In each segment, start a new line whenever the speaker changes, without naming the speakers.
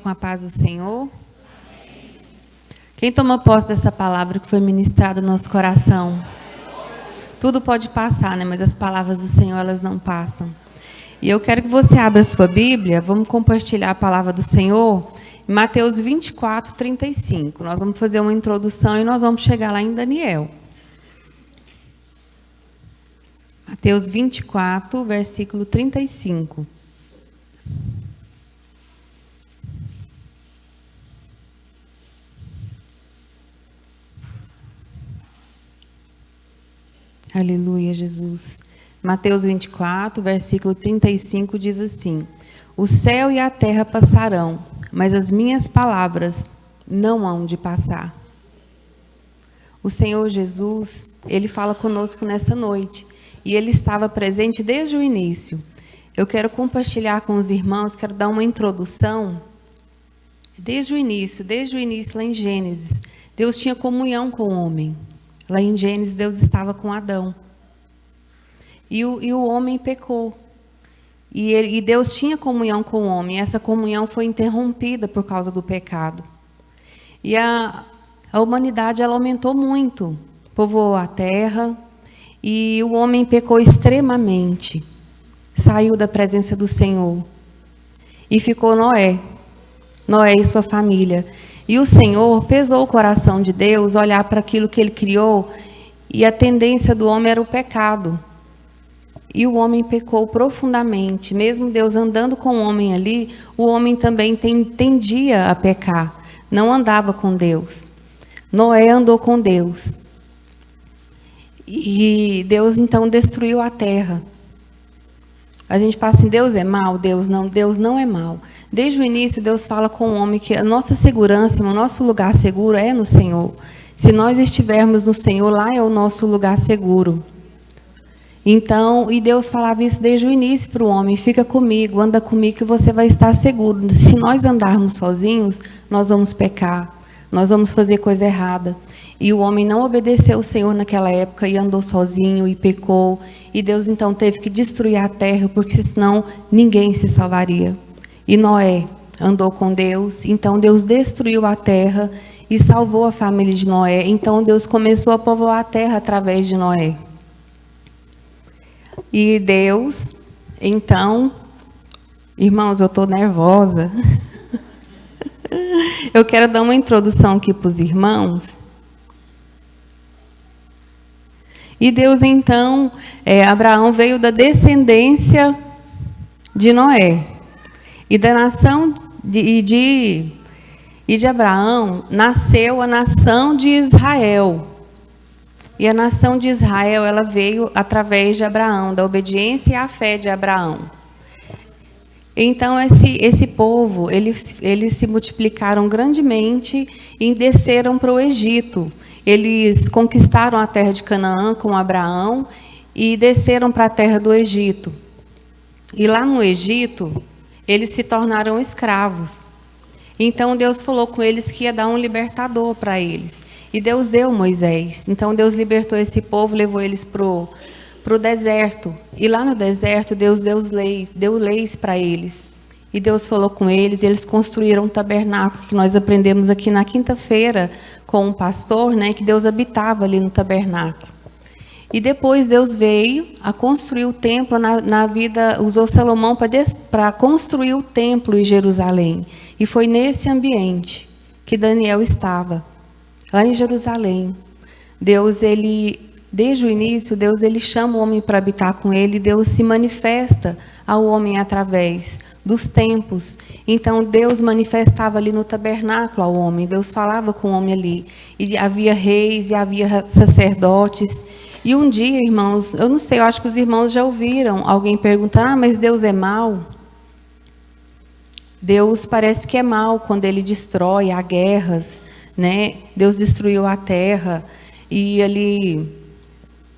Com a paz do Senhor. Quem toma posse dessa palavra que foi ministrada no nosso coração? Tudo pode passar, né? Mas as palavras do Senhor, elas não passam. E eu quero que você abra a sua Bíblia. Vamos compartilhar a palavra do Senhor em Mateus 24, 35. Nós vamos fazer uma introdução e nós vamos chegar lá em Daniel. Mateus 24, versículo 35. Aleluia, Jesus. Mateus 24, versículo 35 diz assim: o céu e a terra passarão, mas as minhas palavras não hão de passar. O Senhor Jesus, Ele fala conosco nessa noite, e Ele estava presente desde o início. Eu quero compartilhar com os irmãos, quero dar uma introdução. Desde o início lá em Gênesis, Deus tinha comunhão com o homem. Lá em Gênesis, Deus estava com Adão. E o homem pecou. E Deus tinha comunhão com o homem. E essa comunhão foi interrompida por causa do pecado. E a humanidade ela aumentou muito. Povoou a terra. E o homem pecou extremamente. Saiu da presença do Senhor. E ficou Noé. Noé e sua família. E o Senhor pesou o coração de Deus, olhar para aquilo que Ele criou, e a tendência do homem era o pecado. E o homem pecou profundamente. Mesmo Deus andando com o homem ali, o homem também tendia a pecar. Não andava com Deus. Noé andou com Deus. E Deus então destruiu a terra. A gente fala assim, Deus é mau? Deus não é mau. Desde o início, Deus fala com o homem que a nossa segurança, o nosso lugar seguro é no Senhor. Se nós estivermos no Senhor, lá é o nosso lugar seguro. Então, e Deus falava isso desde o início para o homem, fica comigo, anda comigo que você vai estar seguro. Se nós andarmos sozinhos, nós vamos pecar, nós vamos fazer coisa errada. E o homem não obedeceu o Senhor naquela época e andou sozinho e pecou. E Deus então teve que destruir a terra, porque senão ninguém se salvaria. E Noé andou com Deus, então Deus destruiu a terra e salvou a família de Noé. Então Deus começou a povoar a terra através de Noé. E Deus, então, irmãos, eu estou nervosa. Eu quero dar uma introdução aqui para os irmãos. E Deus, então, Abraão veio da descendência de Noé. E da nação de Abraão nasceu a nação de Israel. E a nação de Israel, ela veio através de Abraão, da obediência e a fé de Abraão. Então, esse povo, eles se multiplicaram grandemente e desceram para o Egito. Eles conquistaram a terra de Canaã com Abraão e desceram para a terra do Egito. E lá no Egito, eles se tornaram escravos. Então, Deus falou com eles que ia dar um libertador para eles. E Deus deu Moisés. Então, Deus libertou esse povo, levou eles para o deserto. E lá no deserto, Deus deu leis para eles. E Deus falou com eles, e eles construíram um tabernáculo, que nós aprendemos aqui na quinta-feira com um pastor, né, que Deus habitava ali no tabernáculo. E depois Deus veio a construir o templo na vida, usou Salomão para construir o templo em Jerusalém. E foi nesse ambiente que Daniel estava, lá em Jerusalém. Deus, desde o início, Deus chama o homem para habitar com ele, Deus se manifesta ao homem através dos tempos. Então Deus manifestava ali no tabernáculo ao homem, Deus falava com o homem ali. E havia reis e havia sacerdotes. E um dia, irmãos, eu não sei, eu acho que os irmãos já ouviram alguém perguntar, mas Deus é mau? Deus parece que é mau quando Ele destrói, há guerras, né? Deus destruiu a terra e ali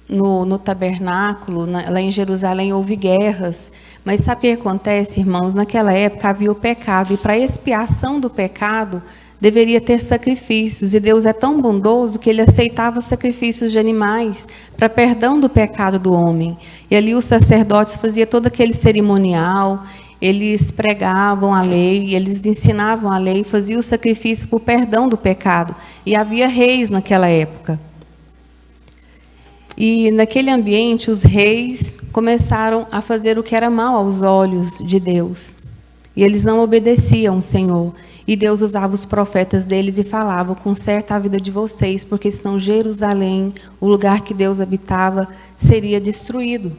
no tabernáculo, lá em Jerusalém, houve guerras. Mas sabe o que acontece, irmãos? Naquela época havia o pecado e para expiação do pecado deveria ter sacrifícios. E Deus é tão bondoso que Ele aceitava sacrifícios de animais para perdão do pecado do homem. E ali os sacerdotes faziam todo aquele cerimonial. eles pregavam a lei, eles ensinavam a lei, faziam o sacrifício por perdão do pecado. E havia reis naquela época. E naquele ambiente, os reis começaram a fazer o que era mal aos olhos de Deus. E eles não obedeciam ao Senhor. E Deus usava os profetas deles e falava: conserta a vida de vocês, porque senão Jerusalém, o lugar que Deus habitava, seria destruído.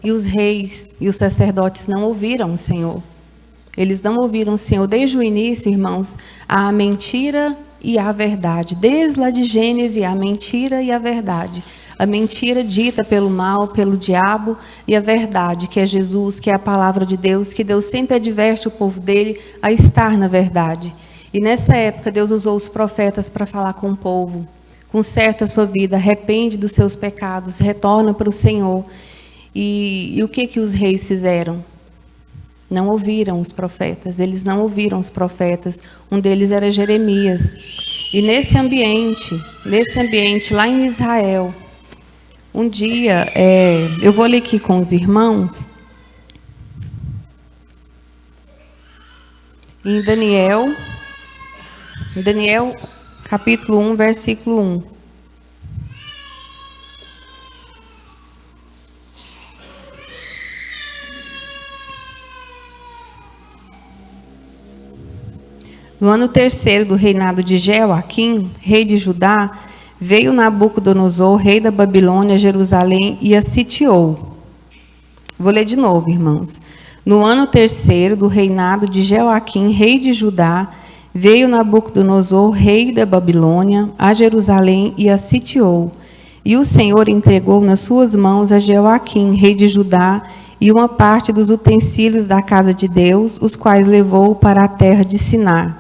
E os reis e os sacerdotes não ouviram o Senhor. Eles não ouviram o Senhor desde o início, irmãos, a mentira e a verdade. Desde lá de Gênesis, a mentira e a verdade. A mentira dita pelo mal, pelo diabo, e a verdade, que é Jesus, que é a palavra de Deus, que Deus sempre adverte o povo dele a estar na verdade. E nessa época, Deus usou os profetas para falar com o povo. Conserta a sua vida, arrepende dos seus pecados, retorna para o Senhor. E o que os reis fizeram? Não ouviram os profetas, eles não ouviram os profetas. Um deles era Jeremias. E nesse ambiente lá em Israel, um dia, eu vou ler aqui com os irmãos, em Daniel capítulo 1, versículo 1. No ano 3º do reinado de Jeoaquim, rei de Judá, veio Nabucodonosor, rei da Babilônia, a Jerusalém e a sitiou. Vou ler de novo, irmãos. No ano 3º do reinado de Jeoaquim, rei de Judá, veio Nabucodonosor, rei da Babilônia, a Jerusalém e a sitiou. E o Senhor entregou nas suas mãos a Jeoaquim, rei de Judá, e uma parte dos utensílios da casa de Deus, os quais levou para a terra de Siná,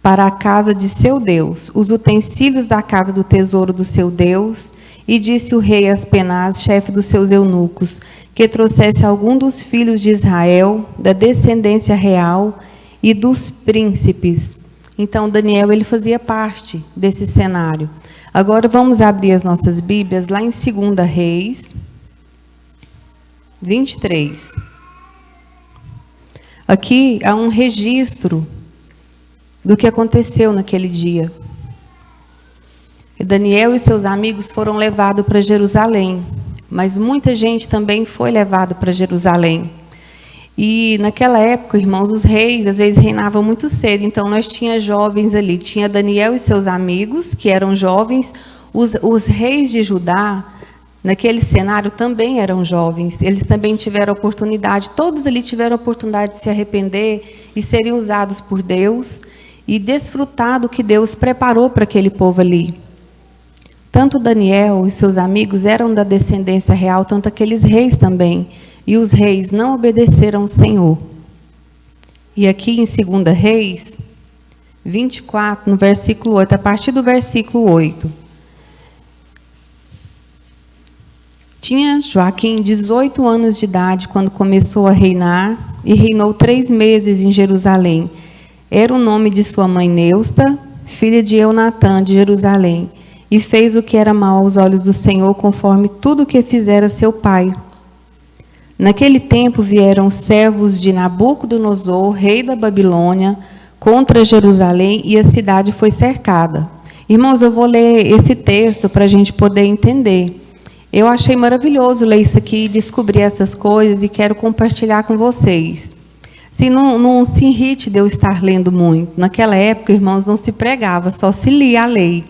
para a casa de seu Deus, os utensílios da casa do tesouro do seu Deus, e disse o rei Aspenaz, chefe dos seus eunucos, que trouxesse algum dos filhos de Israel, da descendência real e dos príncipes. Então, Daniel, ele fazia parte desse cenário. Agora, vamos abrir as nossas Bíblias lá em 2 Reis 23. Aqui há um registro do que aconteceu naquele dia. Daniel e seus amigos foram levados para Jerusalém, mas muita gente também foi levada para Jerusalém. E naquela época, irmãos, os reis às vezes reinavam muito cedo, então nós tínhamos jovens ali, tinha Daniel e seus amigos, que eram jovens, os reis de Judá, naquele cenário também eram jovens, eles também tiveram oportunidade, todos ali tiveram oportunidade de se arrepender e serem usados por Deus, e desfrutar do que Deus preparou para aquele povo ali. Tanto Daniel e seus amigos eram da descendência real, tanto aqueles reis também. E os reis não obedeceram ao Senhor. E aqui em 2 Reis 24, no versículo 8, a partir do versículo 8. Tinha Joaquim 18 anos de idade quando começou a reinar, e reinou 3 meses em Jerusalém. Era o nome de sua mãe Neusta, filha de Eunatã de Jerusalém, e fez o que era mal aos olhos do Senhor, conforme tudo o que fizera seu pai. Naquele tempo vieram servos de Nabucodonosor, rei da Babilônia, contra Jerusalém, e a cidade foi cercada. Irmãos, eu vou ler esse texto para a gente poder entender. Eu achei maravilhoso ler isso aqui, descobrir essas coisas, e quero compartilhar com vocês. Assim, não se irrite de eu estar lendo muito. Naquela época, irmãos, não se pregava, só se lia a lei.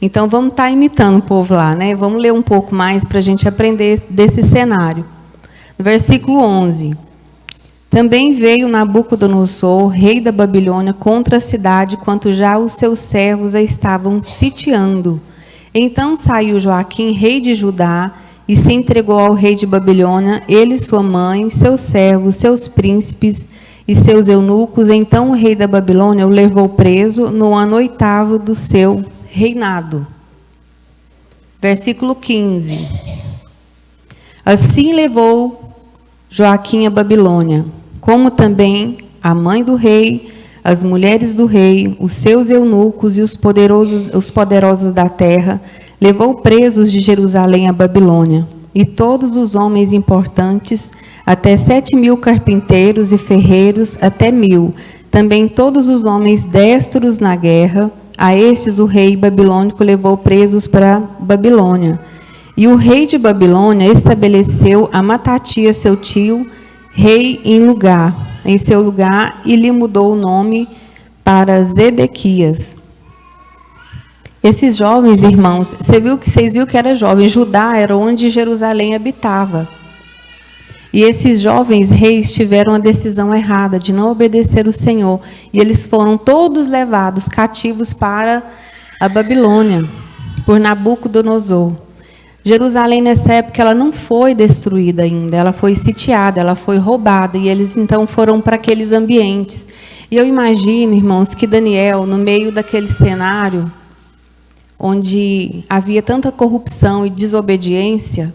Então, vamos estar imitando o povo lá, né? Vamos ler um pouco mais para a gente aprender desse cenário. No versículo 11. Também veio Nabucodonosor, rei da Babilônia, contra a cidade, quanto já os seus servos a estavam sitiando. Então saiu Joaquim, rei de Judá, e se entregou ao rei de Babilônia, ele, sua mãe, seus servos, seus príncipes e seus eunucos. Então o rei da Babilônia o levou preso no ano 8º do seu reinado. Versículo 15. Assim levou Joaquim a Babilônia, como também a mãe do rei, as mulheres do rei, os seus eunucos e os poderosos da terra, levou presos de Jerusalém a Babilônia, e todos os homens importantes, até 7.000 carpinteiros e ferreiros, até 1.000. Também todos os homens destros na guerra, a estes o rei babilônico levou presos para Babilônia. E o rei de Babilônia estabeleceu a Matatias, seu tio, rei em seu lugar, e lhe mudou o nome para Zedequias. Esses jovens irmãos, vocês viram que era jovem, Judá era onde Jerusalém habitava. E esses jovens reis tiveram a decisão errada de não obedecer o Senhor. E eles foram todos levados cativos para a Babilônia, por Nabucodonosor. Jerusalém, nessa época, ela não foi destruída ainda, ela foi sitiada, ela foi roubada. E eles, então, foram para aqueles ambientes. E eu imagino, irmãos, que Daniel, no meio daquele cenário, onde havia tanta corrupção e desobediência,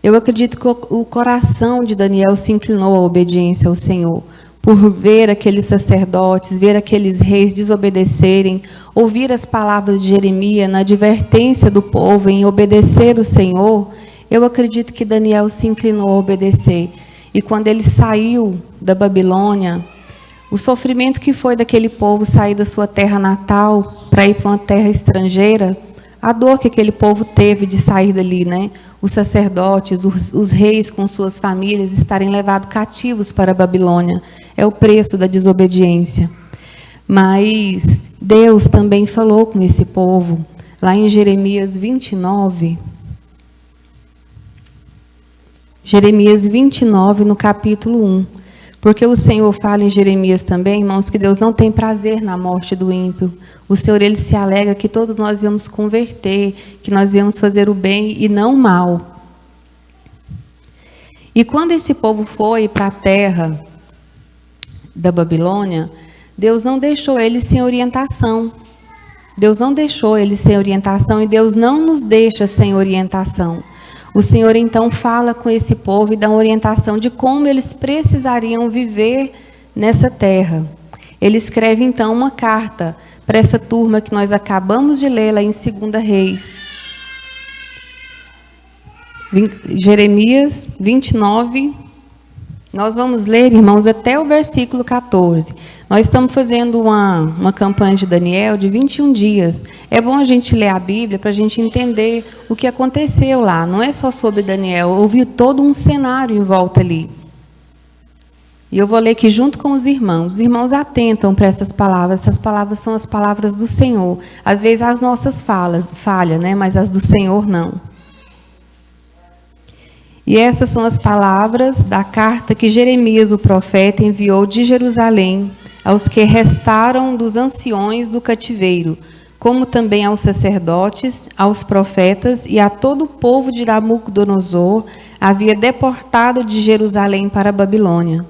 eu acredito que o coração de Daniel se inclinou à obediência ao Senhor, por ver aqueles sacerdotes, ver aqueles reis desobedecerem, ouvir as palavras de Jeremias na advertência do povo em obedecer o Senhor. Eu acredito que Daniel se inclinou a obedecer. E quando ele saiu da Babilônia, o sofrimento que foi daquele povo sair da sua terra natal para ir para uma terra estrangeira, a dor que aquele povo teve de sair dali, né? Os sacerdotes, os reis com suas famílias estarem levados cativos para a Babilônia. É o preço da desobediência. Mas Deus também falou com esse povo, lá em Jeremias 29. Jeremias 29, no capítulo 1. Porque o Senhor fala em Jeremias também, irmãos, que Deus não tem prazer na morte do ímpio. O Senhor, ele se alegra que todos nós viemos converter, que nós viemos fazer o bem e não o mal. E quando esse povo foi para a terra da Babilônia, Deus não deixou eles sem orientação. Deus não deixou eles sem orientação e Deus não nos deixa sem orientação. O Senhor, então, fala com esse povo e dá uma orientação de como eles precisariam viver nessa terra. Ele escreve, então, uma carta para essa turma que nós acabamos de ler lá em 2 Reis. Jeremias 29. Nós vamos ler, irmãos, até o versículo 14. Nós estamos fazendo uma campanha de Daniel de 21 dias. É bom a gente ler a Bíblia para a gente entender o que aconteceu lá. Não é só sobre Daniel, houve todo um cenário em volta ali. E eu vou ler aqui junto com os irmãos. Os irmãos atentam para essas palavras são as palavras do Senhor. Às vezes as nossas falham, né? Mas as do Senhor não. E essas são as palavras da carta que Jeremias, o profeta, enviou de Jerusalém aos que restaram dos anciões do cativeiro, como também aos sacerdotes, aos profetas e a todo o povo de Nabucodonosor, havia deportado de Jerusalém para a Babilônia.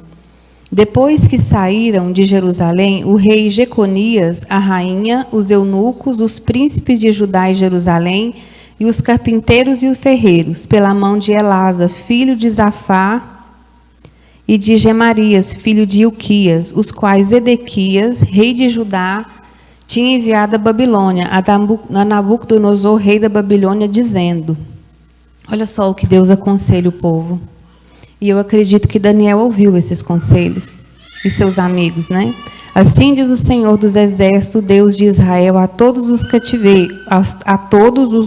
Depois que saíram de Jerusalém, o rei Jeconias, a rainha, os eunucos, os príncipes de Judá e Jerusalém, e os carpinteiros e os ferreiros, pela mão de Elasa, filho de Zafá, e de Gemarias, filho de Ilquias, os quais Zedequias, rei de Judá, tinha enviado a Babilônia, a Nabucodonosor, rei da Babilônia, dizendo... Olha só o que Deus aconselha o povo. E eu acredito que Daniel ouviu esses conselhos, e seus amigos, né? Assim diz o Senhor dos Exércitos, Deus de Israel, a todos os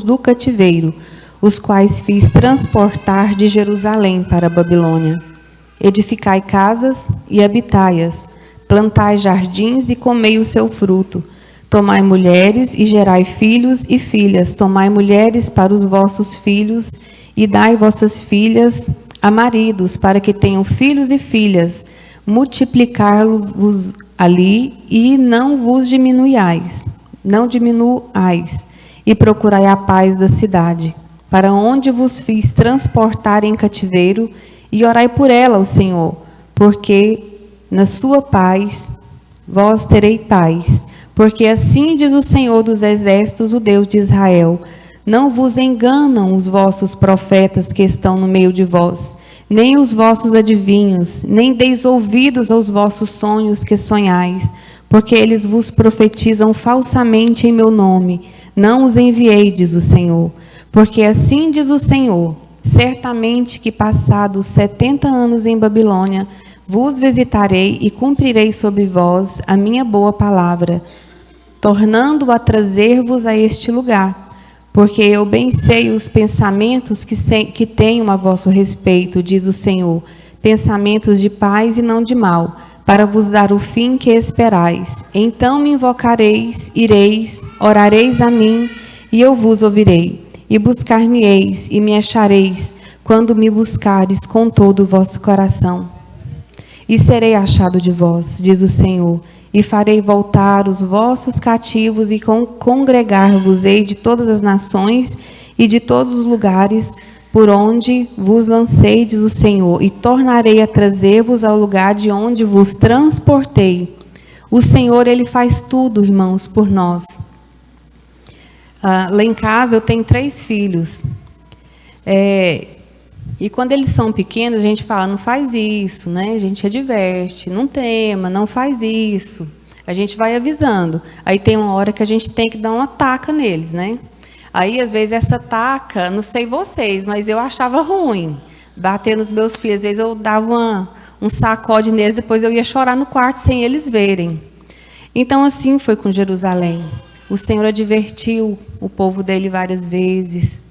do cativeiro, os quais fiz transportar de Jerusalém para a Babilônia. Edificai casas e habitai-as, plantai jardins e comei o seu fruto. Tomai mulheres e gerai filhos e filhas. Tomai mulheres para os vossos filhos e dai vossas filhas a maridos, para que tenham filhos e filhas. Multiplicá-los ali e não vos diminuais, e procurai a paz da cidade, para onde vos fiz transportar em cativeiro, e orai por ela ao Senhor, porque na sua paz vós terei paz. Porque assim diz o Senhor dos Exércitos, o Deus de Israel: não vos enganam os vossos profetas que estão no meio de vós, nem os vossos adivinhos, nem deis ouvidos aos vossos sonhos que sonhais, porque eles vos profetizam falsamente em meu nome. Não os enviei, diz o Senhor. Porque assim diz o Senhor: Certamente que passados 70 anos em Babilônia, vos visitarei e cumprirei sobre vós a minha boa palavra, tornando a trazer-vos a este lugar, porque eu bem sei os pensamentos que tenho a vosso respeito, diz o Senhor, pensamentos de paz e não de mal, para vos dar o fim que esperais. Então me invocareis, ireis, orareis a mim, e eu vos ouvirei. E buscar-me-eis, e me achareis, quando me buscares com todo o vosso coração. E serei achado de vós, diz o Senhor, e farei voltar os vossos cativos, e congregar-vos-ei de todas as nações e de todos os lugares por onde vos lancei, diz o Senhor, e tornarei a trazer-vos ao lugar de onde vos transportei. O Senhor, Ele faz tudo, irmãos, por nós. Lá em casa eu tenho 3 filhos. E quando eles são pequenos, a gente fala, não faz isso, né? A gente adverte, não tema, não faz isso. A gente vai avisando. Aí tem uma hora que a gente tem que dar uma taca neles, né? Aí, às vezes, essa taca, não sei vocês, mas eu achava ruim. Bater nos meus filhos, às vezes eu dava um sacode neles, depois eu ia chorar no quarto sem eles verem. Então, assim foi com Jerusalém. O Senhor advertiu o povo dele várias vezes.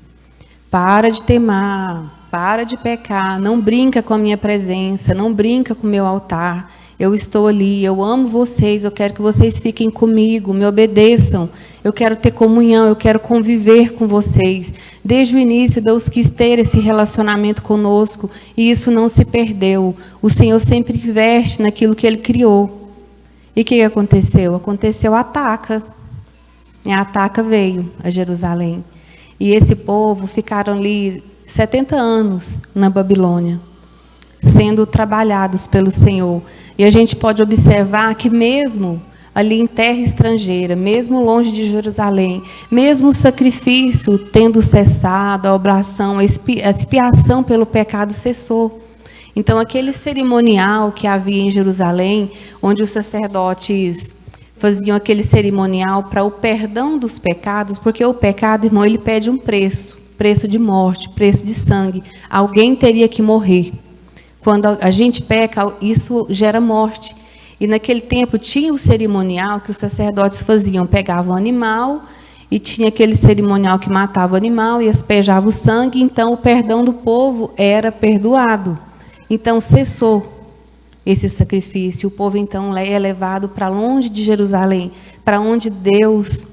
Para de temar, para de pecar, não brinca com a minha presença, não brinca com o meu altar. Eu estou ali, eu amo vocês, eu quero que vocês fiquem comigo, me obedeçam. Eu quero ter comunhão, eu quero conviver com vocês. Desde o início, Deus quis ter esse relacionamento conosco e isso não se perdeu. O Senhor sempre investe naquilo que Ele criou. E o que aconteceu? Aconteceu a ataca. E a ataca veio a Jerusalém. E esse povo ficaram ali 70 anos na Babilônia, sendo trabalhados pelo Senhor. E a gente pode observar que mesmo ali em terra estrangeira, mesmo longe de Jerusalém, mesmo o sacrifício tendo cessado, a oblação, a expiação pelo pecado cessou. Então, aquele cerimonial que havia em Jerusalém, onde os sacerdotes faziam aquele cerimonial para o perdão dos pecados, porque o pecado, irmão, ele pede um preço de morte, preço de sangue. Alguém teria que morrer. Quando a gente peca, isso gera morte. E naquele tempo tinha o cerimonial que os sacerdotes faziam, pegavam o animal e tinha aquele cerimonial que matava o animal e espejava o sangue, então o perdão do povo era perdoado. Então cessou esse sacrifício, o povo então é levado para longe de Jerusalém, para onde Deus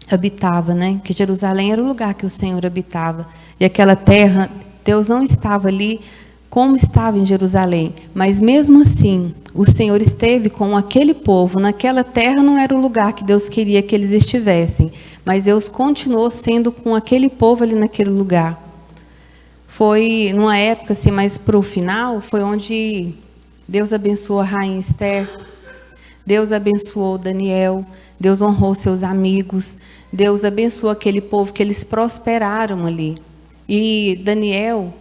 habitava, né? Porque Jerusalém era o lugar que o Senhor habitava. E aquela terra, Deus não estava ali como estava em Jerusalém, mas mesmo assim, o Senhor esteve com aquele povo, naquela terra não era o lugar que Deus queria que eles estivessem, mas Deus continuou sendo com aquele povo ali naquele lugar. Foi numa época assim, mais para o final, foi onde Deus abençoou a rainha Esther, Deus abençoou Daniel, Deus honrou seus amigos, Deus abençoou aquele povo que eles prosperaram ali. E Daniel,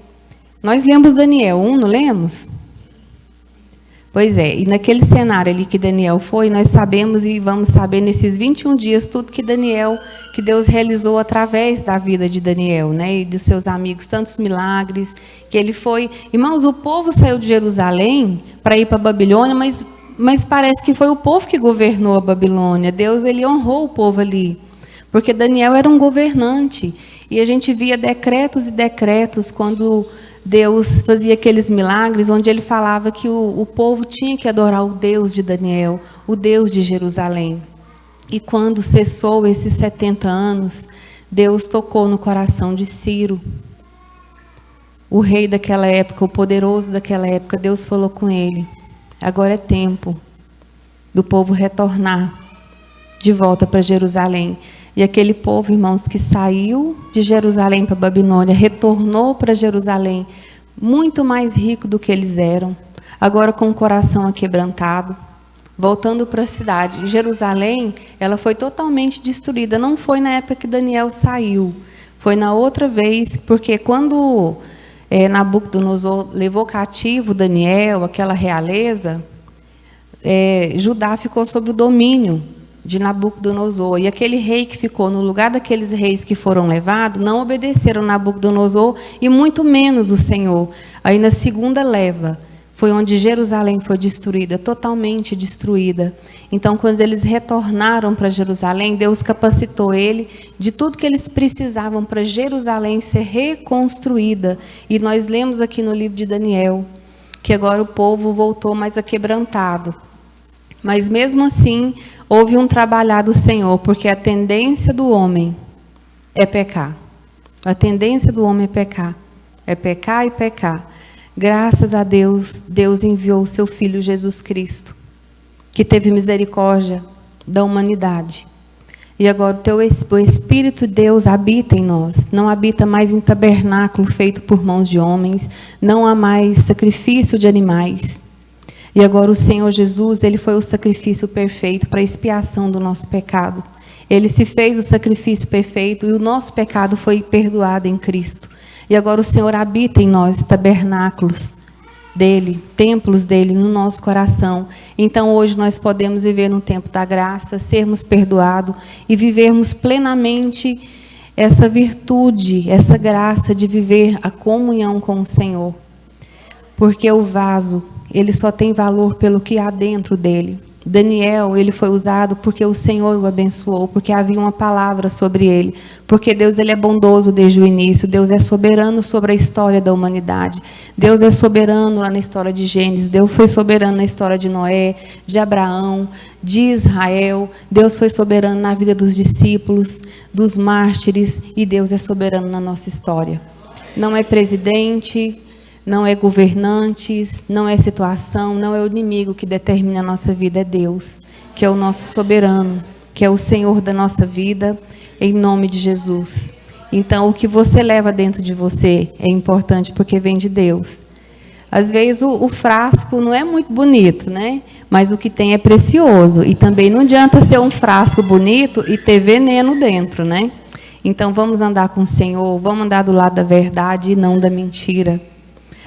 nós lemos Daniel 1, não lemos? Pois é, e naquele cenário ali que Daniel foi, nós sabemos e vamos saber nesses 21 dias tudo que Deus realizou através da vida de Daniel, né, e dos seus amigos, tantos milagres que ele foi. Irmãos, o povo saiu de Jerusalém para ir para a Babilônia, mas parece que foi o povo que governou a Babilônia. Deus, ele honrou o povo ali, porque Daniel era um governante e a gente via decretos e decretos quando Deus fazia aqueles milagres onde ele falava que o povo tinha que adorar o Deus de Daniel, o Deus de Jerusalém. E quando cessou esses 70 anos, Deus tocou no coração de Ciro, o rei daquela época, o poderoso daquela época. Deus falou com ele: agora é tempo do povo retornar de volta para Jerusalém. E aquele povo, irmãos, que saiu de Jerusalém para a Babilônia, retornou para Jerusalém, muito mais rico do que eles eram, agora com o coração aquebrantado, voltando para a cidade. Jerusalém, ela foi totalmente destruída, não foi na época que Daniel saiu, foi na outra vez, porque quando Nabucodonosor levou cativo Daniel, aquela realeza, Judá ficou sob o domínio de Nabucodonosor. E aquele rei que ficou no lugar daqueles reis que foram levados, não obedeceram Nabucodonosor e muito menos o Senhor. Aí na segunda leva, foi onde Jerusalém foi destruída, totalmente destruída. Então, quando eles retornaram para Jerusalém, Deus capacitou ele de tudo que eles precisavam para Jerusalém ser reconstruída. E nós lemos aqui no livro de Daniel, que agora o povo voltou mais aquebrantado. Mas mesmo assim, houve um trabalhar do Senhor, porque a tendência do homem é pecar. A tendência do homem é pecar e pecar. Graças a Deus, Deus enviou o seu Filho Jesus Cristo, que teve misericórdia da humanidade. E agora o Espírito de Deus habita em nós. Não habita mais em tabernáculo feito por mãos de homens. Não há mais sacrifício de animais. E agora o Senhor Jesus, Ele foi o sacrifício perfeito para a expiação do nosso pecado. Ele se fez o sacrifício perfeito e o nosso pecado foi perdoado em Cristo. E agora o Senhor habita em nós, tabernáculos dEle, templos dEle no nosso coração. Então hoje nós podemos viver no tempo da graça, sermos perdoados e vivermos plenamente essa virtude, essa graça de viver a comunhão com o Senhor. Porque o vaso, ele só tem valor pelo que há dentro dele. Daniel, ele foi usado porque o Senhor o abençoou, porque havia uma palavra sobre ele, porque Deus, ele é bondoso desde o início, Deus é soberano sobre a história da humanidade, Deus é soberano lá na história de Gênesis, Deus foi soberano na história de Noé, de Abraão, de Israel, Deus foi soberano na vida dos discípulos, dos mártires, e Deus é soberano na nossa história. Não é presidente, não é governantes, não é situação, não é o inimigo que determina a nossa vida, é Deus, que é o nosso soberano, que é o Senhor da nossa vida, em nome de Jesus. Então, o que você leva dentro de você é importante porque vem de Deus. Às vezes, o frasco não é muito bonito, né? Mas o que tem é precioso. E também não adianta ser um frasco bonito e ter veneno dentro, né? Então, vamos andar com o Senhor, vamos andar do lado da verdade e não da mentira.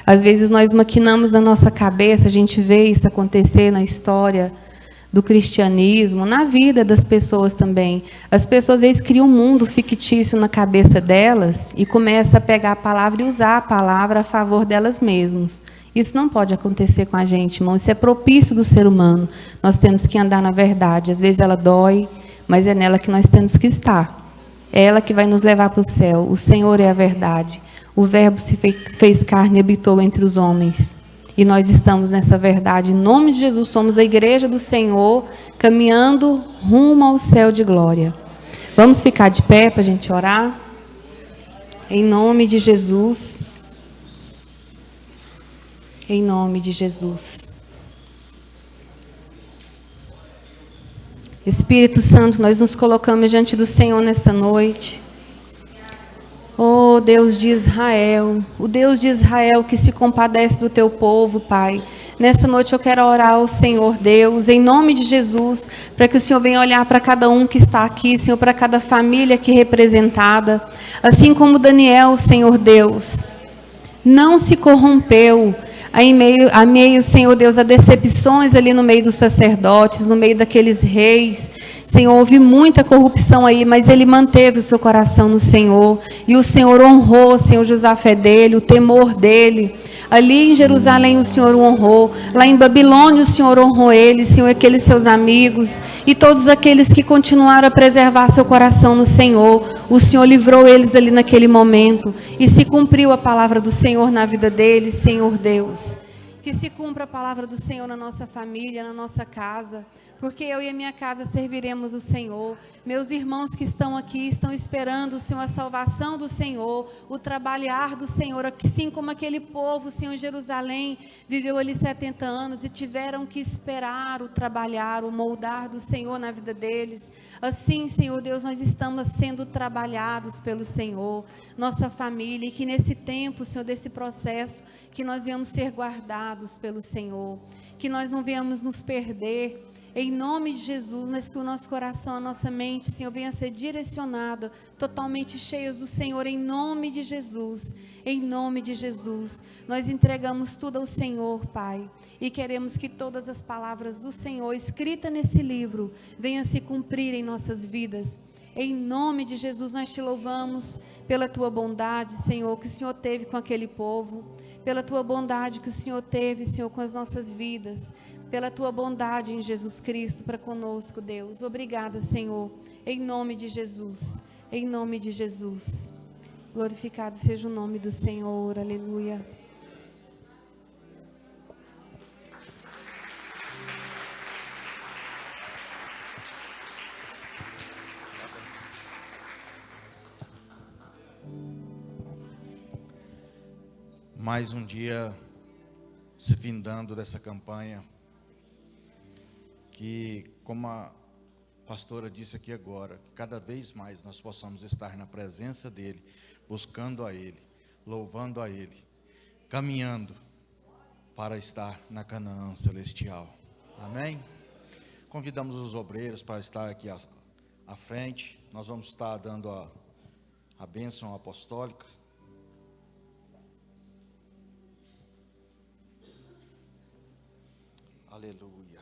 Às vezes nós maquinamos na nossa cabeça, a gente vê isso acontecer na história do cristianismo, na vida das pessoas também. As pessoas às vezes criam um mundo fictício na cabeça delas e começam a pegar a palavra e usar a palavra a favor delas mesmas. Isso não pode acontecer com a gente, irmão. Isso é propício do ser humano. Nós temos que andar na verdade. Às vezes ela dói, mas é nela que nós temos que estar. É ela que vai nos levar para o céu. O Senhor é a verdade. O Verbo se fez carne e habitou entre os homens. E nós estamos nessa verdade. Em nome de Jesus, somos a igreja do Senhor, caminhando rumo ao céu de glória. Vamos ficar de pé para a gente orar? Em nome de Jesus. Em nome de Jesus. Espírito Santo, nós nos colocamos diante do Senhor nessa noite. Oh, Deus de Israel, o Deus de Israel que se compadece do teu povo, Pai. Nessa noite eu quero orar ao Senhor Deus, em nome de Jesus, para que o Senhor venha olhar para cada um que está aqui, Senhor, para cada família aqui representada. Assim como Daniel, Senhor Deus, não se corrompeu, a meio, Senhor Deus, a decepções ali no meio dos sacerdotes, no meio daqueles reis. Senhor, houve muita corrupção aí, mas ele manteve o seu coração no Senhor. E o Senhor honrou, Senhor, Josafé dele, o temor dele. Ali em Jerusalém o Senhor o honrou. Lá em Babilônia o Senhor honrou ele, Senhor, aqueles seus amigos. E todos aqueles que continuaram a preservar seu coração no Senhor. O Senhor livrou eles ali naquele momento. E se cumpriu a palavra do Senhor na vida deles, Senhor Deus. Que se cumpra a palavra do Senhor na nossa família, na nossa casa. Porque eu e a minha casa serviremos o Senhor. Meus irmãos que estão aqui estão esperando, Senhor, a salvação do Senhor, o trabalhar do Senhor, assim como aquele povo, Senhor, em Jerusalém, viveu ali 70 anos e tiveram que esperar o trabalhar, o moldar do Senhor na vida deles. Assim, Senhor Deus, nós estamos sendo trabalhados pelo Senhor, nossa família, e que nesse tempo, Senhor, desse processo, que nós venhamos ser guardados pelo Senhor, que nós não venhamos nos perder Em nome de Jesus, mas que o nosso coração, a nossa mente, Senhor, venha a ser direcionada, totalmente cheias do Senhor, em nome de Jesus. Em nome de Jesus, nós entregamos tudo ao Senhor, Pai, e queremos que todas as palavras do Senhor, escritas nesse livro, venham a se cumprir em nossas vidas. Em nome de Jesus, nós te louvamos pela tua bondade, Senhor, que o Senhor teve com aquele povo, pela tua bondade que o Senhor teve, Senhor, com as nossas vidas, pela tua bondade em Jesus Cristo para conosco, Deus. Obrigada, Senhor, em nome de Jesus, em nome de Jesus. Glorificado seja o nome do Senhor, aleluia.
Mais um dia se findando dessa campanha, que, como a pastora disse aqui agora, que cada vez mais nós possamos estar na presença dEle, buscando a Ele, louvando a Ele, caminhando para estar na Canaã celestial. Amém? Convidamos os obreiros para estar aqui à frente. Nós vamos estar dando a bênção apostólica. Aleluia.